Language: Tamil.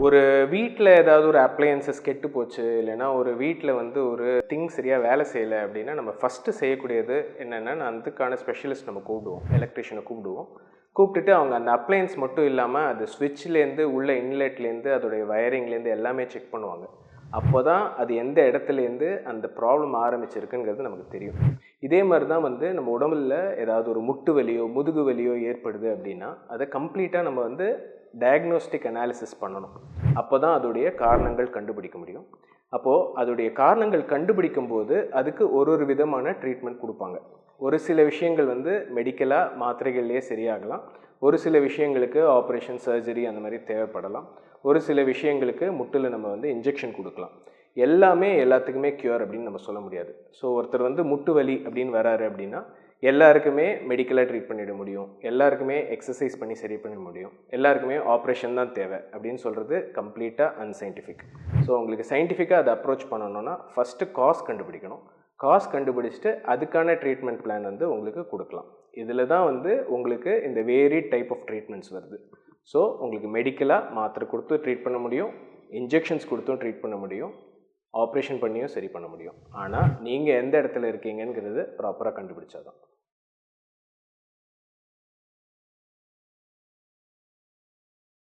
ஒரு வீட்டில் ஏதாவது ஒரு அப்ளையன்சஸ் கெட்டு போச்சு, இல்லைன்னா ஒரு வீட்டில் வந்து ஒரு திங்ஸ் சரியாக வேலை செய்யலை அப்படின்னா நம்ம ஃபஸ்ட்டு செய்யக்கூடியது என்னென்னா, அதுக்கான ஸ்பெஷலிஸ்ட் நம்ம கூப்பிடுவோம், எலக்ட்ரிஷியனை கூப்பிடுவோம். கூப்பிட்டுட்டு அவங்க அந்த அப்ளையன்ஸ் மட்டும் இல்லாமல் அது ஸ்விட்ச்லேருந்து உள்ள இன்லெட்லேருந்து அதோடைய வயரிங்லேருந்து எல்லாமே செக் பண்ணுவாங்க. அப்போ தான் அது எந்த இடத்துலேருந்து அந்த ப்ராப்ளம் ஆரம்பிச்சிருக்குங்கிறது நமக்கு தெரியும். இதே மாதிரி தான் வந்து நம்ம உடம்புல ஏதாவது ஒரு முட்டு வலியோ முதுகு வலியோ ஏற்படுது அப்படின்னா அதை கம்ப்ளீட்டாக நம்ம வந்து டயக்னோஸ்டிக் அனாலிசிஸ் பண்ணணும். அப்போ தான் அதோடைய காரணங்கள் கண்டுபிடிக்க முடியும். அப்போது அதோடைய காரணங்கள் கண்டுபிடிக்கும் போது அதுக்கு ஒரு விதமான ட்ரீட்மெண்ட் கொடுப்பாங்க. ஒரு சில விஷயங்கள் வந்து மெடிக்கலாக மாத்திரைகள்லேயே சரியாகலாம். ஒரு சில விஷயங்களுக்கு ஆப்ரேஷன், சர்ஜரி அந்த மாதிரி தேவைப்படலாம். ஒரு சில விஷயங்களுக்கு முட்டில் நம்ம வந்து இன்ஜெக்ஷன் கொடுக்கலாம். எல்லாமே எல்லாத்துக்குமே க்யூர் அப்படின்னு நம்ம சொல்ல முடியாது. ஸோ ஒருத்தர் வந்து முட்டு வலி அப்படின்னு வராரு அப்படின்னா எல்லாருக்குமே மெடிக்கலாக ட்ரீட் பண்ணிட முடியும், எல்லாருக்குமே எக்ஸசைஸ் பண்ணி சரி பண்ண முடியும், எல்லாருக்குமே ஆப்ரேஷன் தான் தேவை அப்படின்னு சொல்கிறது கம்ப்ளீட்டாக அன்சைன்டிஃபிக். ஸோ உங்களுக்கு சயின்டிஃபிக்காக அதை அப்ரோச் பண்ணணுன்னா ஃபஸ்ட்டு காஸ் கண்டுபிடிக்கணும். காஸ் கண்டுபிடிச்சிட்டு அதுக்கான ட்ரீட்மெண்ட் பிளான் வந்து உங்களுக்கு கொடுக்கலாம். இதில் தான் வந்து உங்களுக்கு இந்த வேரிட் டைப் ஆஃப் ட்ரீட்மெண்ட்ஸ் வருது. ஸோ உங்களுக்கு மெடிக்கலாக மாத்திரை கொடுத்து ட்ரீட் பண்ண முடியும், இன்ஜெக்ஷன்ஸ் கொடுத்தும் ட்ரீட் பண்ண முடியும், ஆப்ரேஷன் பண்ணியும் சரி பண்ண முடியும். ஆனால் நீங்கள் எந்த இடத்துல இருக்கீங்கங்கிறது ப்ராப்பராக கண்டுபிடிச்சாதான்.